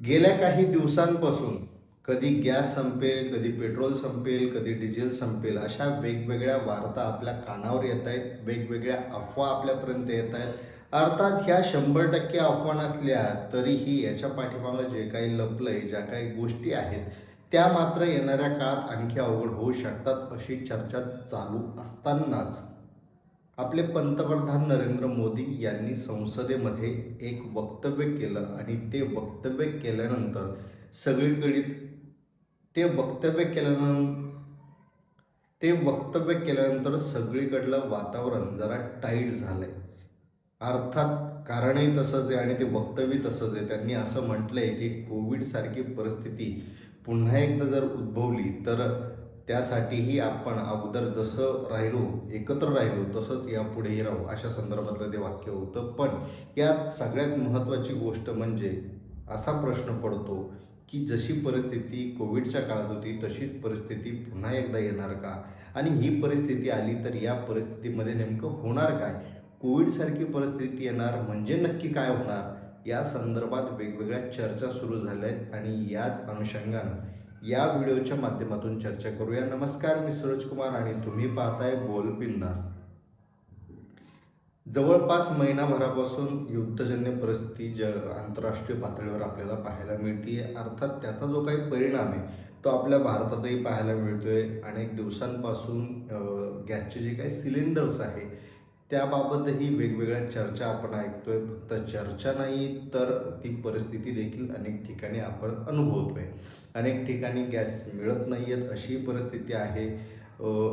गेल्या काही दिवसांपासून कधी गॅस संपेल, कधी पेट्रोल संपेल, कधी डिझेल संपेल, अशा वेगवेगळ्या वार्ता आपल्या कानावर येत आहेत. वेगवेगळ्या अफवा आपल्यापर्यंत येत आहेत. अर्थात ह्या 100% अफवा नसल्या तरीही याच्या पाठीमागं जे काही लपलंय, ज्या काही गोष्टी आहेत, त्या मात्र येणाऱ्या काळात आणखी अवघड होऊ शकतात, अशी चर्चा चालू असतानाच आपले पंतप्रधान नरेंद्र मोदी यांनी संसदेमध्ये एक वक्तव्य केलं आणि ते वक्तव्य केल्यानंतर सगळीकडे ते वक्तव्य केल्यानंतर सगळीकडलं वातावरण जरा टाईट झालंय. अर्थात कारणही तसंच आहे आणि ते वक्तव्य तसंच आहे. त्यांनी असं म्हटलंय की कोविडसारखी परिस्थिती पुन्हा एकदा जर उद्भवली तर त्यासाठीही आपण अगोदर जसं राहिलो, एकत्र राहिलो, तसंच यापुढेही राहू, अशा संदर्भातलं ते वाक्य होतं. पण यात सगळ्यात महत्त्वाची गोष्ट म्हणजे असा प्रश्न पडतो की जशी परिस्थिती कोविडच्या काळात होती तशीच परिस्थिती पुन्हा एकदा येणार का? आणि ही परिस्थिती आली तर या परिस्थितीमध्ये नेमकं होणार काय? कोविडसारखी परिस्थिती येणार म्हणजे नक्की काय होणार? या संदर्भात वेगवेगळ्या चर्चा सुरू झाल्या आहेत आणि याच अनुषंगानं या व्हिडिओच्या माध्यमातून चर्चा करूया. नमस्कार, मी सूरज कुमार आणि तुम्ही पाहताय बोल बिंदास. जवळपास महिनाभरापासून युद्धजन्य परिस्थिती आंतरराष्ट्रीय पातळीवर आपल्याला पाहायला मिळते. अर्थात त्याचा जो काही परिणाम आहे तो आपल्या भारतातही पाहायला मिळतोय. अनेक दिवसांपासून गॅसचे जे काही सिलेंडर्स आहे त्याबाबतही वेगवेगळ्या चर्चा आपण ऐकतोय. फक्त चर्चा नाही तर ती परिस्थिती देखील अनेक ठिकाणी आपण अनुभवतोय. अनेक ठिकाणी गॅस मिळत नाही आहेत अशी परिस्थिती आहे.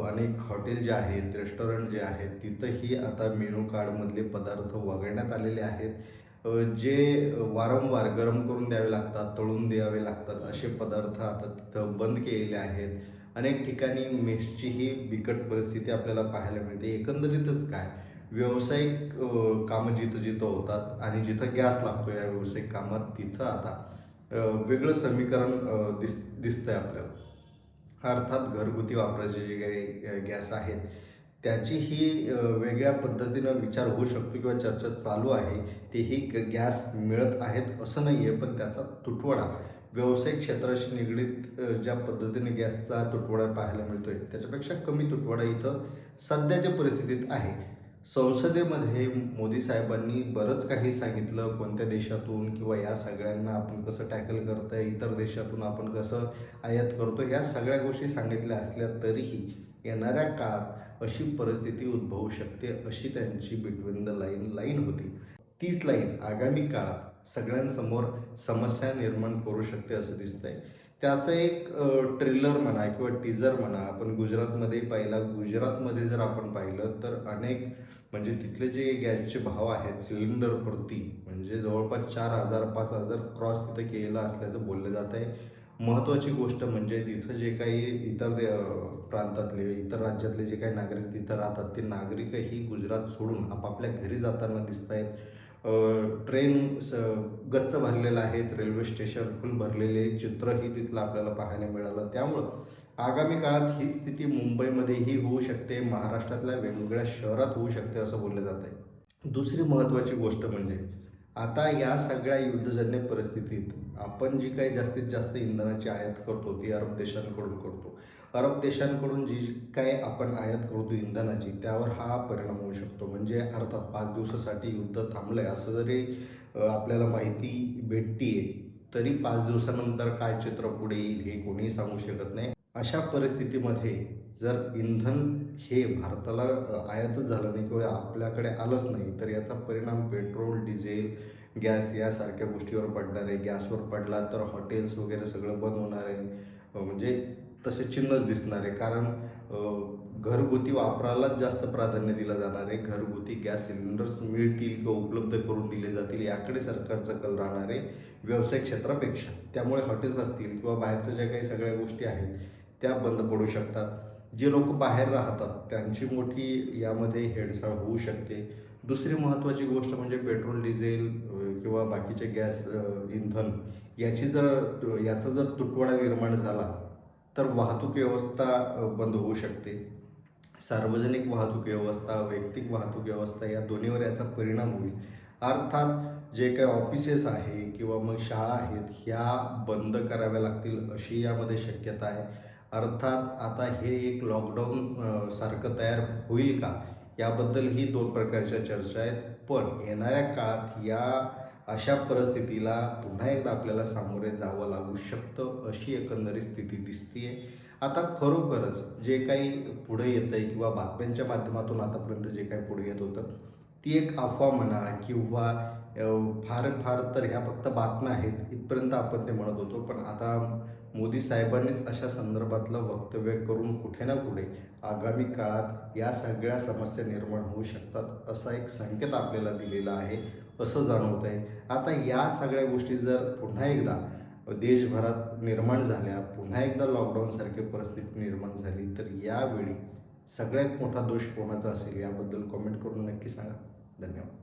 अनेक हॉटेल जे आहेत, रेस्टॉरंट जे आहेत, तिथंही आता मेनू कार्डमधले पदार्थ वगळण्यात आलेले आहेत. जे वारंवार गरम करून द्यावे लागतात, तळून द्यावे लागतात, असे पदार्थ आता तिथं बंद केलेले आहेत. अनेक ठिकाणी मेसचीही बिकट परिस्थिती आपल्याला पाहायला मिळते. एकंदरीतच काय, व्यावसायिक कामं जिथं जिथं होतात आणि जिथं गॅस लागतो या व्यावसायिक कामात, तिथं आता वेगळं समीकरण दिसतंय आपल्याला. अर्थात घरगुती वापराचे जे काही गॅस आहेत त्याचीही वेगळ्या पद्धतीनं विचार होऊ शकतो किंवा चर्चा चालू आहे. तेही गॅस मिळत आहेत असं नाही आहे, पण त्याचा तुटवडा व्यावसायिक क्षेत्राशी निगडीत ज्या पद्धतीने गॅसचा तुटवडा पाहायला मिळतो आहे त्याच्यापेक्षा कमी तुटवडा इथं सध्याच्या परिस्थितीत आहे. संसदेमध्ये मोदी साहेबांनी बरंच काही सांगितलं, कोणत्या देशातून किंवा या सगळ्यांना आपण कसं टॅकल करता आहे, इतर देशातून आपण कसं आयात करतो, ह्या सगळ्या गोष्टी सांगितल्या असल्या तरीही येणाऱ्या काळात अशी परिस्थिती उद्भवू शकते, अशी त्यांची बिटवीन द लाईन होती. तीच लाईन आगामी काळात सगळ्यांसमोर समस्या निर्माण करू शकते असं दिसतंय. त्याचं एक ट्रेलर म्हणा किंवा टीजर म्हणा आपण गुजरातमध्ये पाहिला. गुजरातमध्ये जर आपण पाहिलं तर अनेक म्हणजे तिथले जे गॅसचे भाव आहेत सिलेंडर प्रती म्हणजे जवळपास 4,000 5,000 क्रॉस तिथं केलेला असल्याचं बोललं जात आहे. महत्त्वाची गोष्ट म्हणजे तिथं जे काही इतर प्रांतातले, इतर राज्यातले जे काही नागरिक तिथं राहतात ते नागरिकही गुजरात सोडून आपापल्या घरी जाताना दिसत आहेत. ट्रेन गच्च भरलेलं आहेत, रेल्वे स्टेशन फुल भरलेले चित्रही तिथलं आपल्याला पाहायला मिळालं. त्यामुळं आगामी काळात ही स्थिती मुंबईमध्येही होऊ शकते, महाराष्ट्रातल्या वेगवेगळ्या शहरात होऊ शकते असं बोललं जात आहे. दुसरी महत्त्वाची गोष्ट म्हणजे आता या सगळ्या युद्धजन्य परिस्थितीत आपण जी काही जास्तीत जास्त इंधनाची आयात करतो ती अरब देशांकडून करतो. अरब देशांकडून जी काही आपण आयात करतो इंधनाची, त्यावर हा परिणाम होऊ शकतो. म्हणजे अर्थात 5 दिवसासाठी युद्ध थांबलं आहे असं जरी आपल्याला माहिती भेटते आहे तरी 5 दिवसानंतर काय चित्र पुढे येईल हे कोणीही सांगू शकत नाही. अशा परिस्थितीमध्ये जर इंधन हे भारताला आयातच झालं नाही किंवा आपल्याकडे आलंच नाही तर याचा परिणाम पेट्रोल, डिझेल, गॅस यासारख्या गोष्टीवर पडणार आहे. गॅसवर पडला तर हॉटेल्स वगैरे सगळं बंद होणार आहे. म्हणजे तसे चिन्हच दिसणार आहे. कारण घरगुती वापरालाच जास्त प्राधान्य दिलं जाणार आहे. घरगुती गॅस सिलेंडर्स मिळतील किंवा उपलब्ध करून दिले जातील याकडे सरकारचा कल राहणार आहे व्यावसायिक क्षेत्रापेक्षा. त्यामुळे हॉटेल्स असतील किंवा बाहेरच्या ज्या काही सगळ्या गोष्टी आहेत त्या बंद पडू शकतात. जे लोक बाहेर राहतात त्यांची मोठी यामध्ये हेळसाळ होऊ शकते. दुसरी महत्त्वाची गोष्ट म्हणजे पेट्रोल, डिझेल किंवा बाकीचे गॅस, इंधन याचा जर तुटवडा निर्माण झाला तर वाहतूक व्यवस्था बंद होऊ शकते. सार्वजनिक वाहतूक व्यवस्था, वैयक्तिक वाहतूक व्यवस्था या दोन्हीवर याचा परिणाम होईल. अर्थात जे काही ऑफिसेस आहे किंवा मग शाळा आहेत ह्या बंद कराव्या लागतील अशी यामध्ये शक्यता आहे. अर्थात आता हे एक लॉकडाऊन सारखं तयार होईल का? याबद्दलही 2 प्रकारच्या चर्चा आहेत. पण येणाऱ्या काळात या अशा परिस्थितीला पुन्हा एकदा आपल्याला सामोरे जावं लागू शकतं, अशी एकंदरीत स्थिती दिसतीये. आता खरोखरच जे काही पुढे येतंय किंवा बातम्यांच्या माध्यमातून आतापर्यंत जे काही पुढे येत होतं, ती एक अफवा म्हणा किंवा फार फार तर ह्या फक्त बातम्या आहेत, इथपर्यंत आपण ते म्हणत होतो. पण आता मोदी साहेबांनीच अशा संदर्भातलं वक्तव्य करून कुठे ना कुठे आगामी काळात या सगळ्या समस्या निर्माण होऊ शकतात, असा एक संकेत आपल्याला दिलेला आहे, असं जाणवत आहे. आता या सगळ्या गोष्टी जर पुन्हा एकदा देशभरात निर्माण झाल्या, पुन्हा एकदा लॉकडाऊनसारखी परिस्थिती निर्माण झाली, तर यावेळी सगळ्यात मोठा दोष कोणाचा असेल याबद्दल कमेंट करून नक्की सांगा. धन्यवाद.